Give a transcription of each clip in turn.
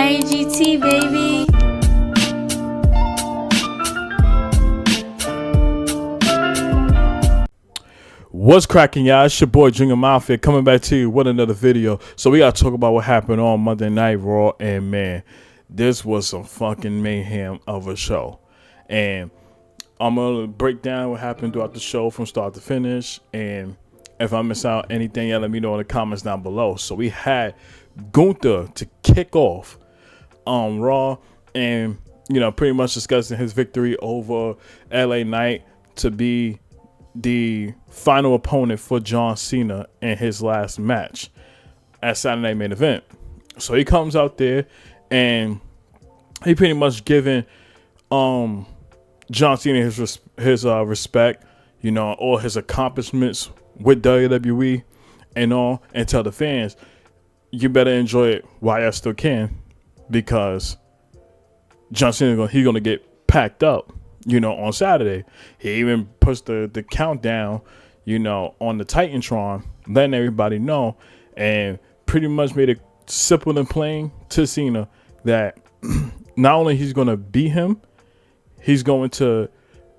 IGT, baby. What's cracking, y'all? It's your boy Junior Mafia coming back to you with another video. So we gotta talk about what happened on Monday Night Raw, and man, this was some fucking mayhem of a show. And I'm gonna break down what happened throughout the show from start to finish. And if I miss out anything, let me know in the comments down below. So we had Gunther to kick off Raw, and pretty much discussing his victory over LA Knight to be the final opponent for John Cena in his last match at Saturday Night Main Event. So he comes out there and he pretty much giving John Cena his respect, all his accomplishments with WWE and all, and tell the fans, you better enjoy it while you still can, because John Cena he's gonna get packed up on Saturday. He even puts the countdown, on the Titantron, letting everybody know, and pretty much made it simple and plain to Cena that not only he's going to beat him, he's going to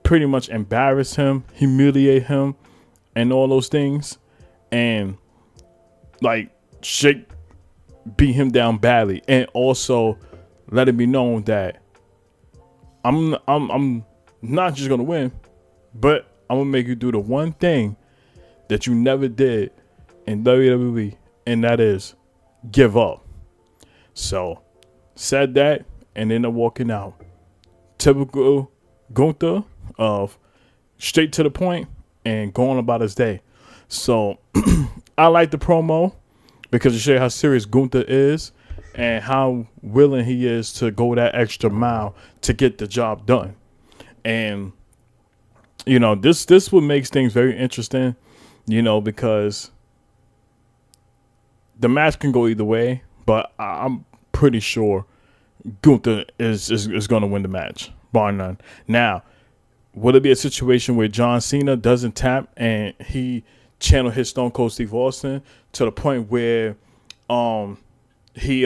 pretty much embarrass him, humiliate him, and all those things, and like beat him down badly, and also let it be known that I'm not just gonna win, but I'm gonna make you do the one thing that you never did in WWE, and that is give up. So said that, and then they're walking out. Typical Gunther of straight to the point and going about his day. So I like the promo because it shows how serious Gunther is and how willing he is to go that extra mile to get the job done. And this what makes things very interesting, because the match can go either way, but I'm pretty sure Gunther is going to win the match, bar none. Now, will it be a situation where John Cena doesn't tap and he channel his Stone Cold Steve Austin to the point where he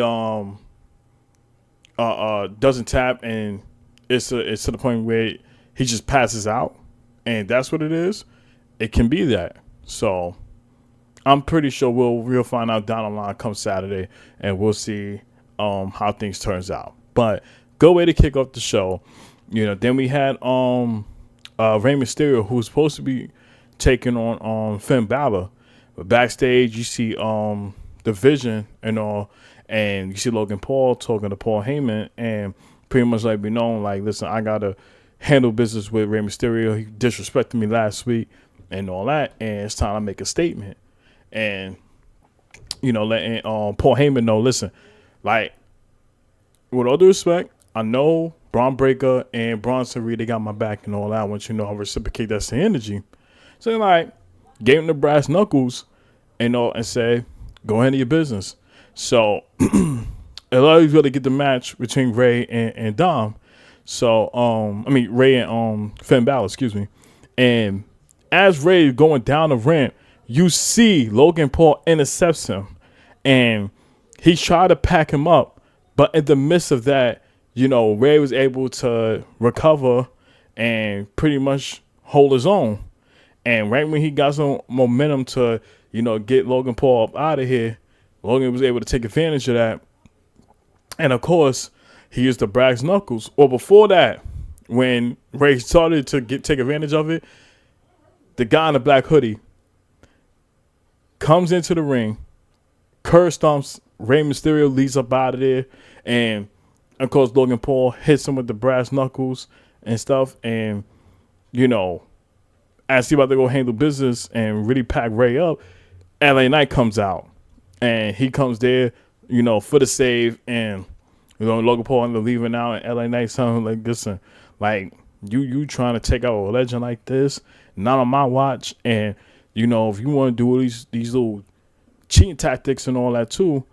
doesn't tap, and it's to the point where he just passes out, and that's what it is? It can be that. So I'm pretty sure we'll find out down the line come Saturday, and we'll see how things turns out. But good way to kick off the show. Then we had Rey Mysterio, who's supposed to be taking on Finn Balor. But backstage you see the Vision and all, and you see Logan Paul talking to Paul Heyman, and pretty much be known listen, I gotta handle business with Rey Mysterio. He disrespected me last week and all that, and it's time to make a statement. And letting Paul Heyman know, listen, with all due respect, I know Braun Breaker and Bronson Reed, they got my back and all that. I want you to know I reciprocate that same energy. So gave him the brass knuckles and say, go handle your business. So it allows you to get the match between Ray and Dom. So Ray and Finn Balor, excuse me. And as Ray going down the ramp, you see Logan Paul intercepts him, and he tried to pack him up, but in the midst of that, Ray was able to recover and pretty much hold his own. And right when he got some momentum to, get Logan Paul up out of here, Logan was able to take advantage of that. And of course, he used the brass knuckles. Or before that, when Ray started to take advantage of it, the guy in the black hoodie comes into the ring, curb stomps Rey Mysterio, leads up out of there, and of course Logan Paul hits him with the brass knuckles and stuff. And as he about to go handle business and really pack Ray up, LA Knight comes out, and he comes there, for the save, and Logan Paul ended up leaving out, and LA Knight sounding listen, you trying to take out a legend like this, not on my watch. And if you want to do these little cheating tactics and all that too,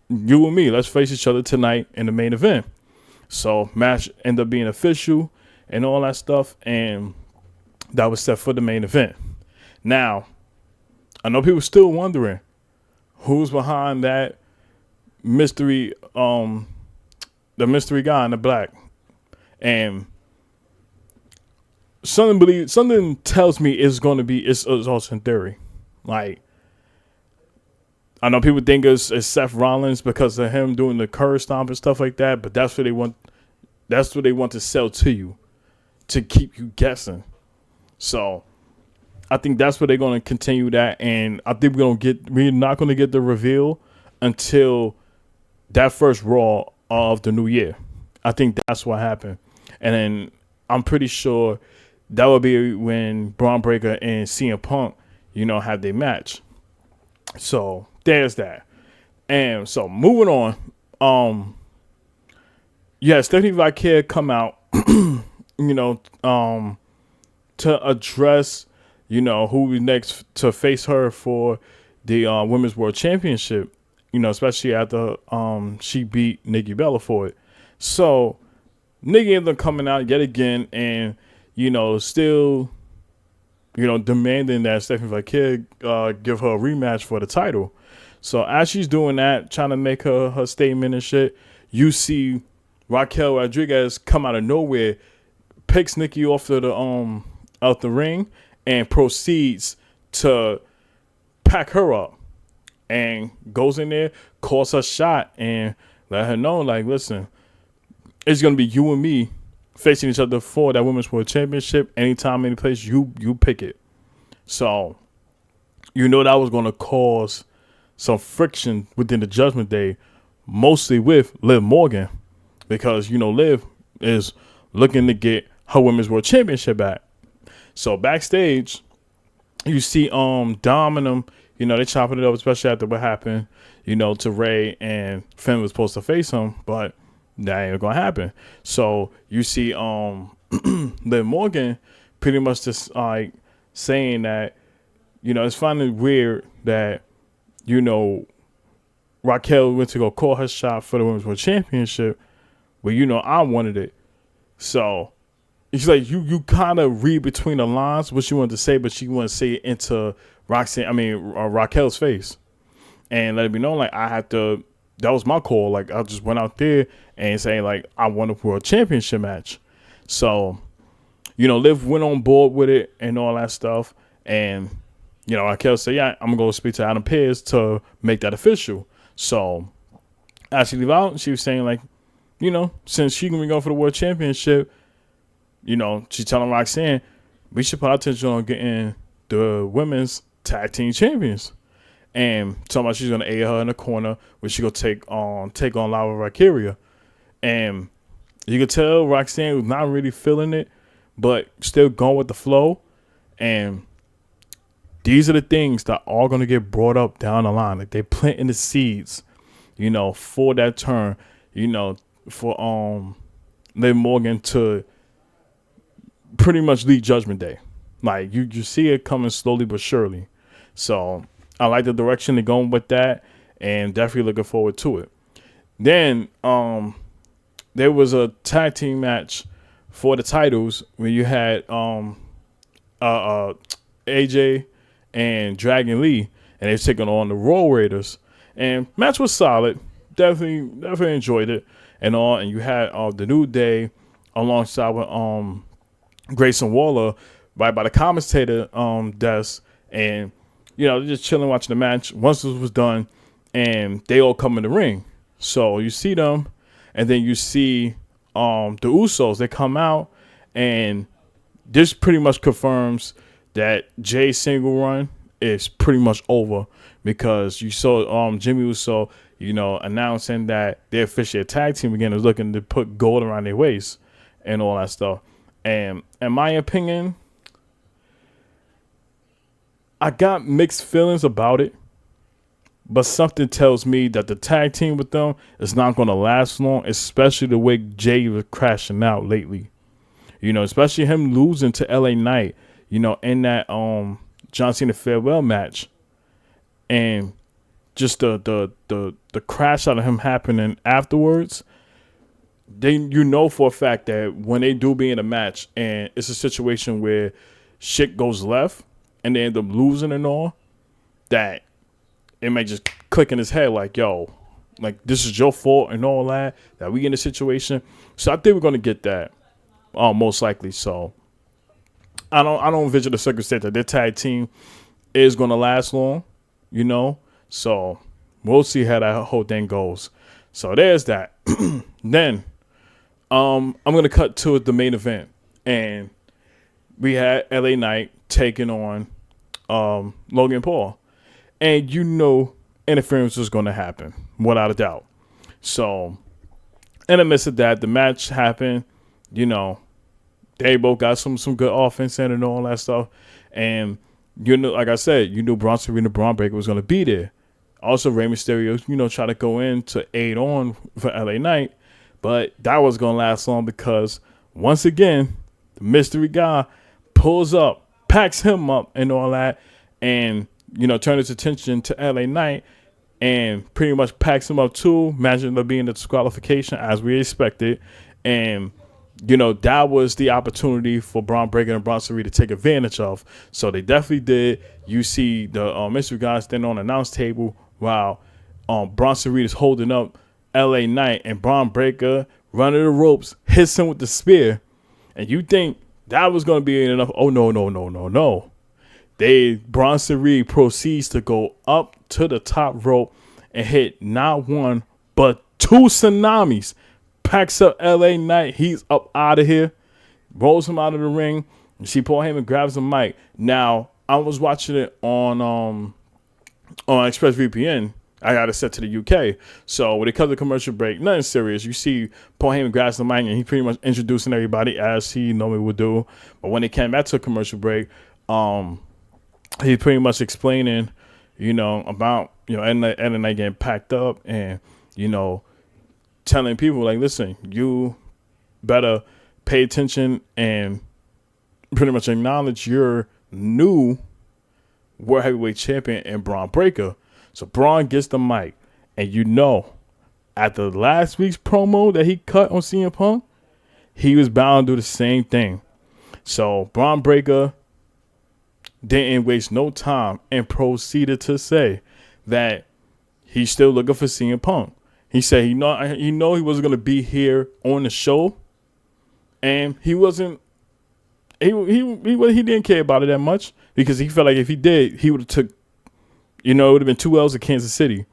you and me, let's face each other tonight in the main event. So match ended up being official and all that stuff, and that was set for the main event. Now, I know people still wondering who's behind that mystery the mystery guy in the black, and something tells me it's going to be it's Austin Theory. Like, I know people think it's Seth Rollins because of him doing the curb stomp and stuff like that, but that's what they want. That's what they want to sell to you, to keep you guessing. So I think that's where they're going to continue that, and I think we're not going to get the reveal until that first Raw of the new year. I think that's what happened, and then I'm pretty sure that will be when Braun Breaker and CM Punk, have their match. So there's that. And so moving on, Stephanie Vaquer come out, to address, who be next to face her for the Women's World Championship, especially after she beat Nikki Bella for it. So Nikki ended up coming out yet again and, still, demanding that Stephanie Vaquer give her a rematch for the title. So as she's doing that, trying to make her statement and shit, you see Raquel Rodriguez come out of nowhere, picks Nikki off of out the ring, and proceeds to pack her up, and goes in there, calls her shot, and let her know, like, listen, it's gonna be you and me facing each other for that Women's World Championship. Anytime, any place, you pick it. So that was gonna cause some friction within the Judgment Day, mostly with Liv Morgan, because Liv is looking to get her Women's World Championship back. So backstage, you see Dom and them, they chopping it up, especially after what happened, to Ray, and Finn was supposed to face him, but that ain't gonna happen. So you see Liv Morgan pretty much just like saying that, it's finally weird that, Raquel went to go call her shot for the Women's World Championship, but I wanted it. So it's like you kind of read between the lines what she wanted to say, but she wanted to say it into Raquel's face, and let me know, like, I had to. That was my call. Like, I just went out there and saying, like, I want a World Championship match. So, Liv went on board with it and all that stuff, and Raquel said, yeah, I'm gonna go speak to Adam Pearce to make that official. So as she leave out, she was saying, like, since she gonna be going for the World Championship, she's telling Roxanne, we should put our attention on getting the women's tag team champions. And talking about she's gonna aid her in the corner, where she gonna take on Lava Valkyria. And you could tell Roxanne was not really feeling it, but still going with the flow. And these are the things that are gonna get brought up down the line. Like, they planting the seeds, for that turn, for Liv Morgan to pretty much lead Judgment Day. Like, you see it coming slowly but surely. So I like the direction they're going with that, and definitely looking forward to it. Then there was a tag team match for the titles where you had AJ and Dragon Lee, and they're taking on the Roll Raiders. And match was solid. Definitely enjoyed it and all. And you had the New Day alongside with Grayson Waller right by the commentator desk, and they're just chilling watching the match. Once this was done, and they all come in the ring. So you see them, and then you see the Usos. They come out, and this pretty much confirms that Jay's single run is pretty much over, because you saw Jimmy Uso, announcing that they're officially a tag team again, is looking to put gold around their waist and all that stuff. And in my opinion, I got mixed feelings about it, but something tells me that the tag team with them is not going to last long, especially the way Jay was crashing out lately. Especially him losing to LA Knight, in that John Cena farewell match, and just the crash out of him happening afterwards. They for a fact that when they do be in a match and it's a situation where shit goes left and they end up losing and all, that it may just click in his head like, yo, like this is your fault and all that we in a situation. So I think we're gonna get that, most likely. So I don't envision the circumstance that their tag team is gonna last long, you know. So we'll see how that whole thing goes. So there's that. Then I'm gonna cut to the main event, and we had LA Knight taking on Logan Paul, and you know interference was gonna happen without a doubt. So in the midst of that, the match happened. You know, they both got some good offense in and all that stuff, and you know, like I said, you knew Bronson Reed and Braun Breaker was gonna be there. Also, Rey Mysterio, you know, try to go in to aid on for LA Knight, but that was gonna last long because once again, the mystery guy pulls up, packs him up, and all that, and you know, turns his attention to LA Knight and pretty much packs him up too. Imagine there being a disqualification as we expected, and you know, that was the opportunity for Braun Breaker and Bronson Reed to take advantage of. So they definitely did. You see the mystery guy standing on the announce table while Bronson Reed is holding up LA Knight, and Braun Breaker running the ropes, hits him with the spear. And you think that was going to be enough. Oh, no. Bronson Reed proceeds to go up to the top rope and hit not one, but two tsunamis. Packs up LA Knight. He's up out of here. Rolls him out of the ring. And she Paul Heyman grabs the mic. Now, I was watching it on ExpressVPN. I got it set to the UK. So when it comes to commercial break, nothing serious. You see Paul Heyman grabs the mic and he pretty much introducing everybody as he normally would do. But when it came back to a commercial break, he pretty much explaining, you know, about, you know, and they getting packed up and, you know, telling people like, listen, you better pay attention and pretty much acknowledge your new World Heavyweight Champion and Braun Breaker. So Braun gets the mic, and you know, at the last week's promo that he cut on CM Punk, he was bound to do the same thing. So Braun Breaker didn't waste no time and proceeded to say that he's still looking for CM Punk. He said he know he wasn't gonna be here on the show, and he wasn't. He didn't care about it that much because he felt like if he did, he would have took. You know, it would have been 2 L's in Kansas City,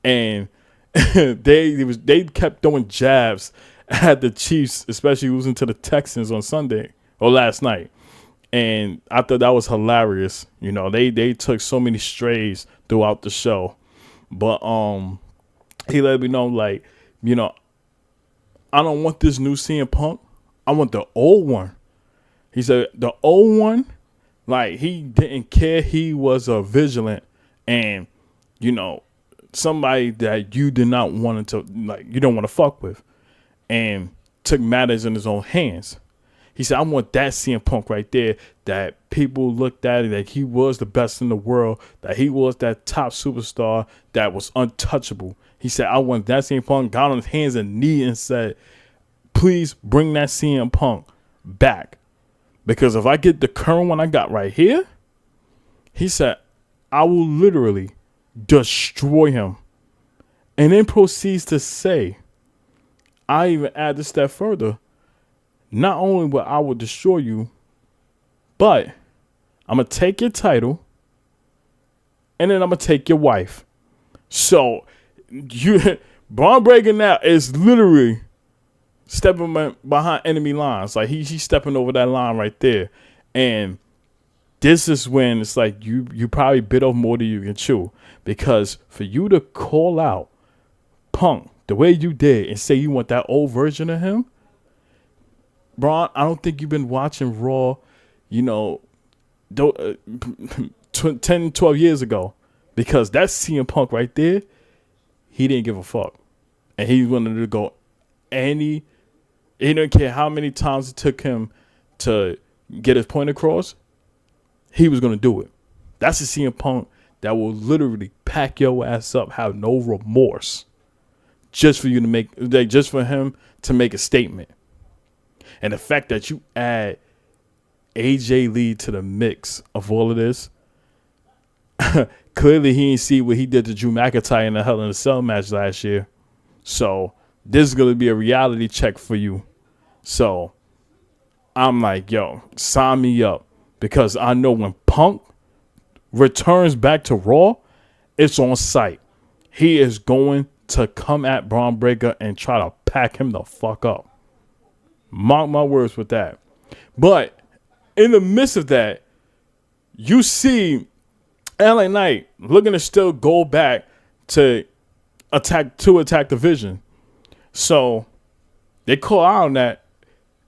and they kept throwing jabs at the Chiefs, especially losing to the Texans on Sunday or last night. And I thought that was hilarious. You know, they took so many strays throughout the show, but he let me know, like, you know, I don't want this new CM Punk. I want the old one. He said the old one, like, he didn't care. He was a vigilant. And, you know, somebody that you did not want to, like, you don't want to fuck with, and took matters in his own hands. He said, I want that CM Punk right there, that people looked at it, that he was the best in the world, that he was that top superstar that was untouchable. He said, I want that CM Punk, got on his hands and knees and said, please bring that CM Punk back. Because if I get the current one I got right here, he said, I will literally destroy him. And then proceeds to say, I even add a step further. Not only will I will destroy you, but I'm going to take your title, and then I'm going to take your wife. So, Braun Breaker now is literally stepping behind enemy lines. Like, he's stepping over that line right there. And this is when it's like you probably bit off more than you can chew, because for you to call out Punk the way you did and say you want that old version of him, Braun, I don't think you've been watching Raw, you know, 10, 12 years ago, because that's CM Punk right there. He didn't give a fuck, and he wanted to go he didn't care how many times it took him to get his point across. He was going to do it. That's a CM Punk that will literally pack your ass up, have no remorse, just for you to make, just for him to make a statement. And the fact that you add AJ Lee to the mix of all of this, clearly he didn't see what he did to Drew McIntyre in the Hell in a Cell match last year. So this is gonna be a reality check for you. So I'm like, yo, sign me up, because I know when Punk returns back to Raw, it's on site. He is going to come at Braun Breaker and try to pack him the fuck up. Mark my words with that. But in the midst of that, you see LA Knight looking to still go back to attack the Vision. So they call out on that,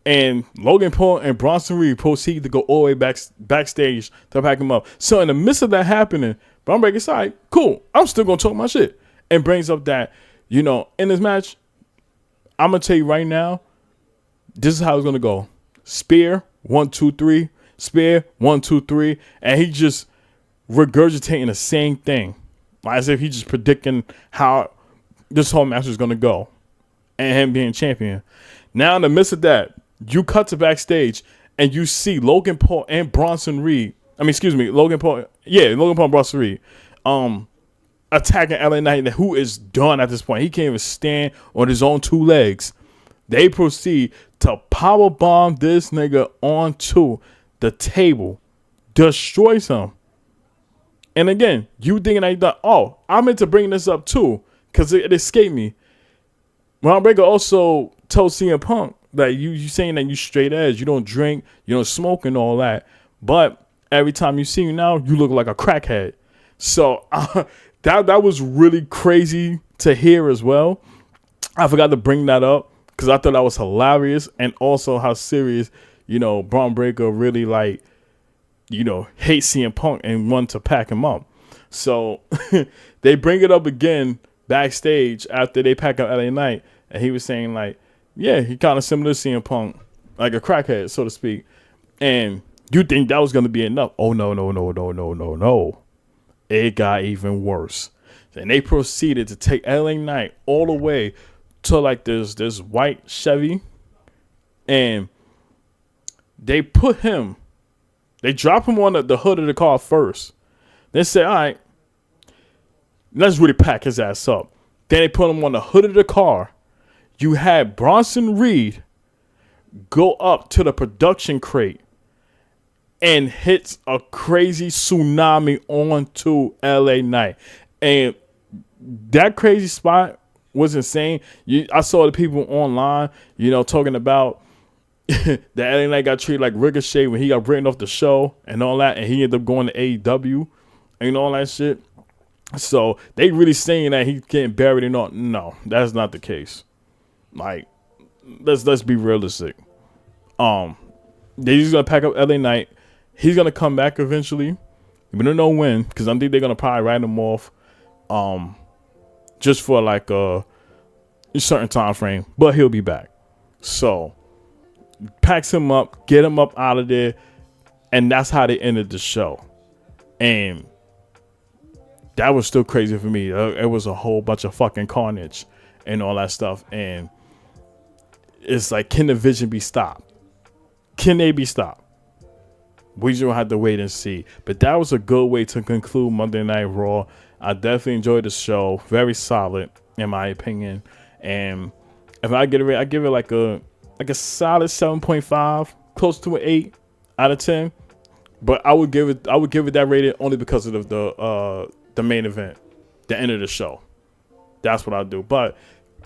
and Logan Paul and Bronson Reed proceed to go all the way backstage to pack him up. So in the midst of that happening, Braun Breaker's like, cool, I'm still gonna talk my shit, and brings up that, you know, in this match, I'm gonna tell you right now, this is how it's gonna go. Spear, 1, 2, 3. Spear, 1, 2, 3. And he just regurgitating the same thing, as if he's just predicting how this whole match is gonna go, and him being champion. Now in the midst of that, you cut to backstage, and you see Logan Paul and Bronson Reed. Logan Paul and Bronson Reed, attacking LA Knight, who is done at this point. He can't even stand on his own 2 legs. They proceed to powerbomb this nigga onto the table, destroys him. And again, you thinking like that, oh, I meant to bring this up too, because it escaped me. Braun Breaker also told CM Punk that you saying that you straight edge, you don't drink, you don't smoke and all that, but every time you see you now, you look like a crackhead. So that was really crazy to hear as well. I forgot to bring that up because I thought that was hilarious, and also how serious, you know, Braun Breaker really, like, you know, hates CM Punk and want to pack him up. So they bring it up again backstage after they pack up LA Knight, and he was saying like, yeah, he kind of similar to CM Punk, like a crackhead, so to speak. And you think that was going to be enough? Oh, no. It got even worse. And they proceeded to take LA Knight all the way to like this white Chevy, and they drop him on the hood of the car first. They said, all right, let's really pack his ass up. Then they put him on the hood of the car. You had Bronson Reed go up to the production crate and hits a crazy tsunami onto LA Knight. And that crazy spot was insane. I saw the people online, you know, talking about that LA Knight got treated like Ricochet when he got written off the show and all that, and he ended up going to AEW and all that shit. So they really saying that he's getting buried and all. No, that's not the case. Like, let's be realistic. They're just gonna pack up LA Knight. He's gonna come back eventually. We don't know when, because I think they're gonna probably write him off, just for like a certain time frame. But he'll be back. So packs him up, get him up out of there, and that's how they ended the show. And that was still crazy for me. It was a whole bunch of fucking carnage and all that stuff. And it's like, can the Vision be stopped? Can they be stopped? We just have to wait and see. But that was a good way to conclude Monday Night Raw. I definitely enjoyed the show. Very solid, in my opinion. And if I get it, I give it like a solid 7.5, close to an 8 out of 10. But I would give it that rating only because of the main event, the end of the show. That's what I'll do. But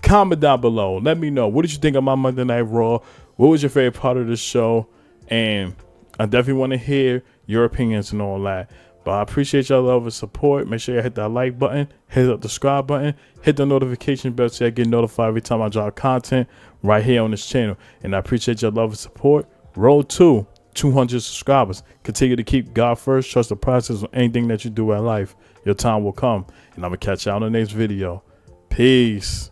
comment down below. Let me know. What did you think of my Monday Night Raw? What was your favorite part of the show? And I definitely want to hear your opinions and all that. But I appreciate y'all love and support. Make sure you hit that like button, hit the subscribe button, hit the notification bell so you get notified every time I drop content right here on this channel. And I appreciate your love and support. Road to 200 subscribers. Continue to keep God first. Trust the process on anything that you do in life. Your time will come. And I'm going to catch you on the next video. Peace.